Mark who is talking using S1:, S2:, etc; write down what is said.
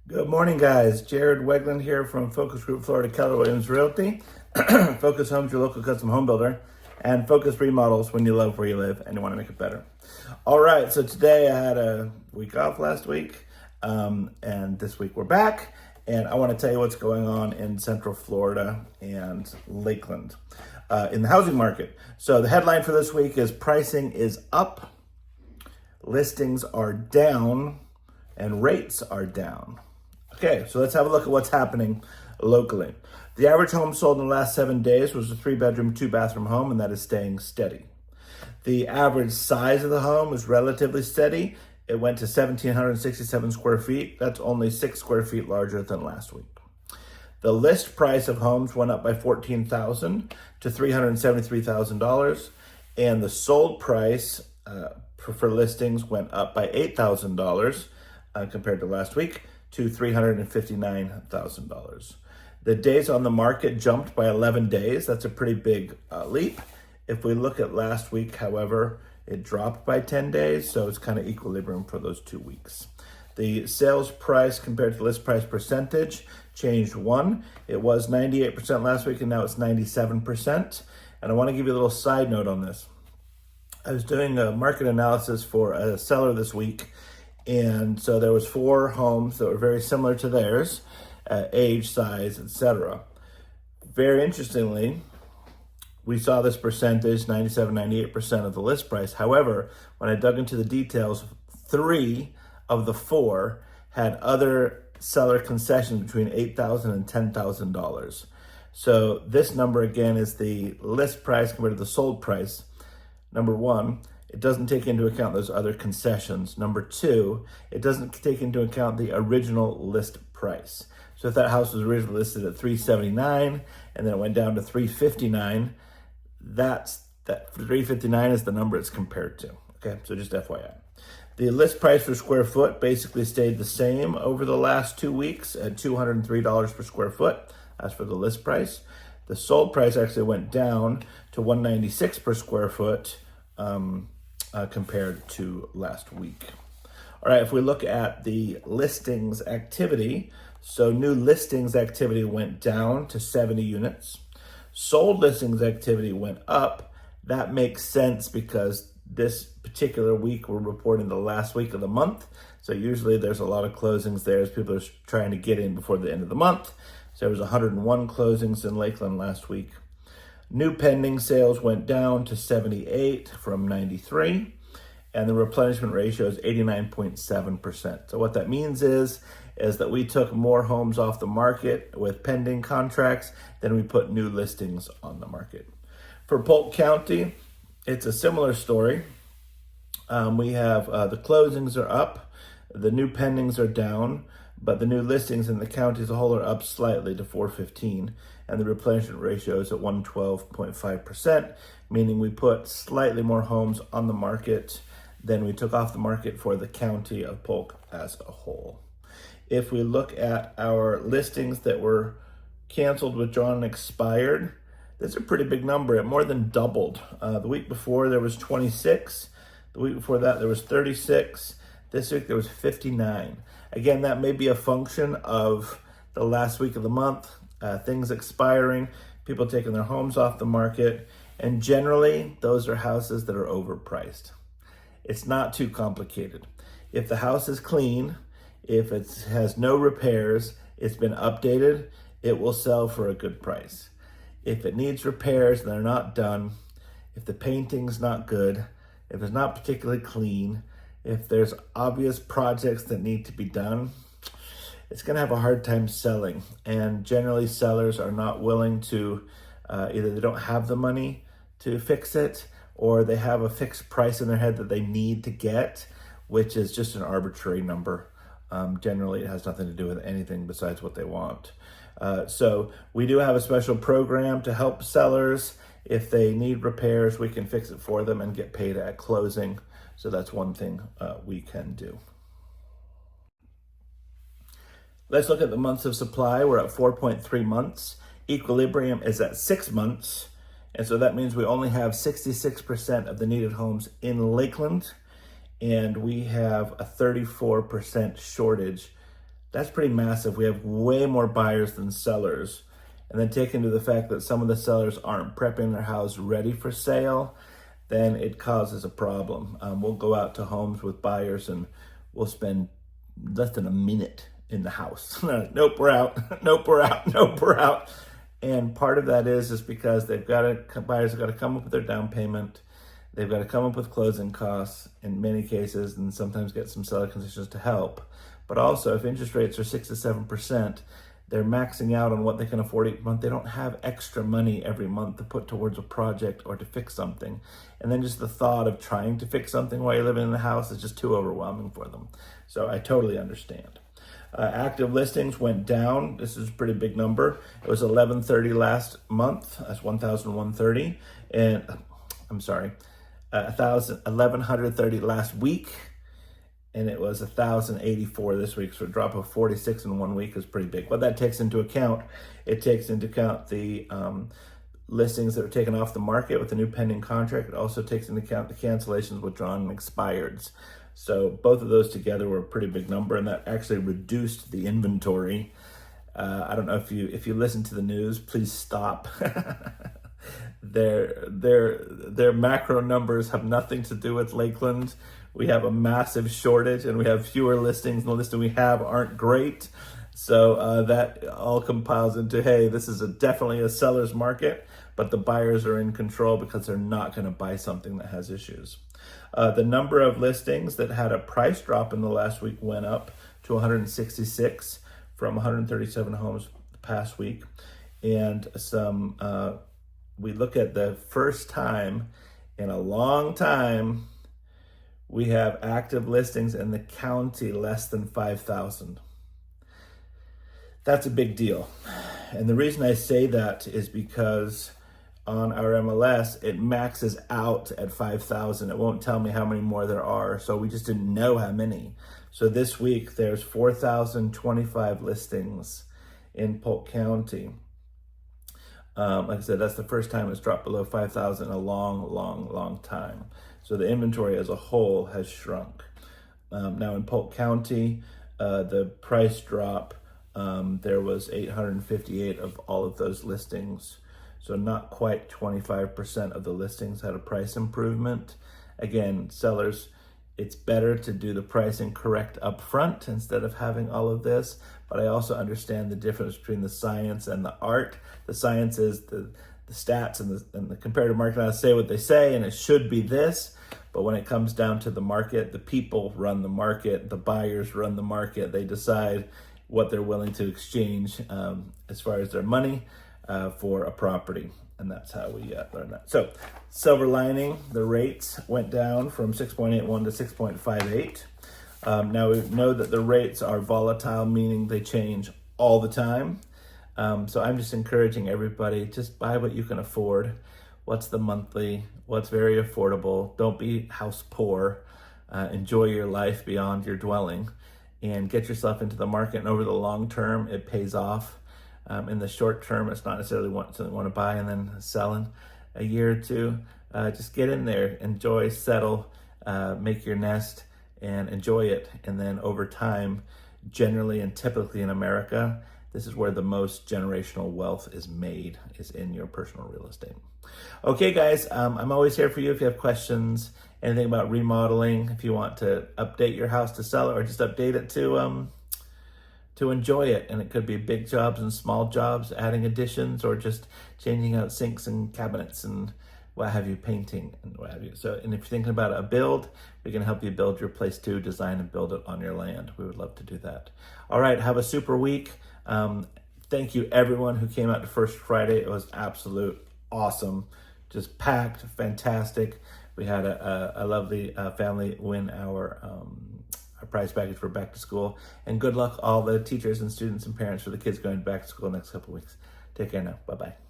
S1: Good morning, guys. Jared Weggeland here from Focus Group Florida, Keller Realty. Focus Homes, your local custom home builder, and Focus Remodels when you love where you live and you want to make it better. All right, so today I had a week off last week, and this week we're back, and I want to tell you what's going on in Central Florida and Lakeland in the housing market. So the headline for this week is pricing is up, listings are down, and rates are down. Okay, so let's have a look at what's happening locally. The average home sold in the last 7 days was a 3-bedroom, 2-bathroom home, and that is staying steady. The average size of the home is relatively steady. It went to 1,767 square feet. That's only 6 square feet larger than last week. The list price of homes went up by $14,000 to $373,000, and the sold price for listings went up by $8,000 compared to last week to $359,000. The days on the market jumped by 11 days. That's a pretty big leap. If we look at last week, however, it dropped by 10 days, so it's kind of equilibrium for those 2 weeks. The sales price compared to list price percentage changed 1. It was 98% last week, and now it's 97%. And I want to give you a little side note on this. I was doing a market analysis for a seller this week, and so there was 4 homes that were very similar to theirs, age, size, etc. Very interestingly, we saw this percentage, 97, 98% of the list price. However, when I dug into the details, 3 of the 4 had other seller concessions between $8,000 and $10,000. So this number again is the list price compared to the sold price. Number 1, it doesn't take into account those other concessions. Number 2, it doesn't take into account the original list price. So if that house was originally listed at $379 and then it went down to $359, that $359 is the number it's compared to. Okay, so just FYI. The list price per square foot basically stayed the same over the last 2 weeks at $203 per square foot. As for the list price, the sold price actually went down to $196 per square foot compared to last week. All right, if we look at the listings activity, so new listings activity went down to 70 units. Sold listings activity went up. That makes sense because this particular week we're reporting the last week of the month. So usually there's a lot of closings there as people are trying to get in before the end of the month. So there was 101 closings in Lakeland last week. New pending sales went down to 78 from 93, and the replenishment ratio is 89.7%. So what that means is that we took more homes off the market with pending contracts than we put new listings on the market. For Polk County, it's a similar story. We have the closings are up, the new pendings are down, but the new listings in the county as a whole are up slightly to 415, and the replenishment ratio is at 112.5%, meaning we put slightly more homes on the market than we took off the market for the county of Polk as a whole. If we look at our listings that were canceled, withdrawn, and expired, that's a pretty big number. It more than doubled. The week before there was 26. The week before that there was 36. This week there was 59. Again, that may be a function of the last week of the month, things expiring, people taking their homes off the market, and generally those are houses that are overpriced. It's not too complicated. If the house is clean, if it has no repairs, it's been updated, it will sell for a good price. If it needs repairs and they're not done, if the painting's not good, if it's not particularly clean, if there's obvious projects that need to be done, it's going to have a hard time selling. And generally sellers are not willing to, either they don't have the money to fix it, or they have a fixed price in their head that they need to get, which is just an arbitrary number. Generally, it has nothing to do with anything besides what they want. So we do have a special program to help sellers. If they need repairs, we can fix it for them and get paid at closing. So that's one thing we can do. Let's look at the months of supply. We're at 4.3 months. Equilibrium is at 6 months. And so that means we only have 66% of the needed homes in Lakeland, and we have a 34% shortage That's pretty massive. We have way more buyers than sellers. And then take into the fact that some of the sellers aren't prepping their house ready for sale, then it causes a problem. We'll go out to homes with buyers and we'll spend less than a minute in the house. Nope, we're out. Nope, we're out. Nope, we're out. And part of that is because buyers have got to come up with their down payment. They've got to come up with closing costs in many cases, and sometimes get some seller concessions to help. But also, if interest rates are 6 to 7%, they're maxing out on what they can afford each month. They don't have extra money every month to put towards a project or to fix something. And then just the thought of trying to fix something while you're living in the house is just too overwhelming for them. So I totally understand. Active listings went down. This is a pretty big number. It was 1130 last month. That's 1,130. And I'm sorry, 1,130 last week. And it was 1,084 this week. So a drop of 46 in 1 week is pretty big. What that takes into account, it takes into account the listings that are taken off the market with the new pending contract. It also takes into account the cancellations, withdrawn, and expireds. So both of those together were a pretty big number, and that actually reduced the inventory. I don't know if you listen to the news, please stop. Their macro numbers have nothing to do with Lakeland. We have a massive shortage, and we have fewer listings, and the listings we have aren't great. So that all compiles into, hey, this is definitely a seller's market, but the buyers are in control because they're not going to buy something that has issues. The number of listings that had a price drop in the last week went up to 166 from 137 homes the past week. And we look at the first time in a long time, we have active listings in the county less than 5,000. That's a big deal. And the reason I say that is because on our MLS, it maxes out at 5,000. It won't tell me how many more there are. So we just didn't know how many. So this week, there's 4,025 listings in Polk County. Like I said, that's the first time it's dropped below 5,000 in a long time. So the inventory as a whole has shrunk. Now in Polk County, the price drop, there was 858 of all of those listings. So not quite 25% of the listings had a price improvement. Again, sellers, it's better to do the pricing correct up front instead of having all of this. But I also understand the difference between the science and the art. The science is the stats and the comparative market analysis say what they say, and it should be this. But when it comes down to the market, the people run the market, the buyers run the market. They decide what they're willing to exchange as far as their money for a property. And that's how we learn that. So silver lining, the rates went down from 6.81 to 6.58. Now we know that the rates are volatile, meaning they change all the time. So I'm just encouraging everybody, just buy what you can afford. What's the monthly? What's very affordable? Don't be house poor. Enjoy your life beyond your dwelling and get yourself into the market. And over the long term, it pays off. In the short term, it's not necessarily something you want to buy and then sell in a year or two. Just get in there, enjoy, settle, make your nest, and enjoy it. And then over time, generally and typically in America, this is where the most generational wealth is made, is in your personal real estate. Okay, guys, I'm always here for you if you have questions, anything about remodeling, if you want to update your house to sell it or just update it to enjoy it. And it could be big jobs and small jobs, adding additions, or just changing out sinks and cabinets and what have you, painting and what have you. So, and if you're thinking about a build, we can help you build your place too, design and build it on your land. We would love to do that. All right, have a super week. Thank you everyone who came out to First Friday. It was absolute awesome, just packed, fantastic. We had a lovely family win our prize package for back to school. And good luck all the teachers and students and parents for the kids going back to school next couple of weeks. Take care now. Bye-bye.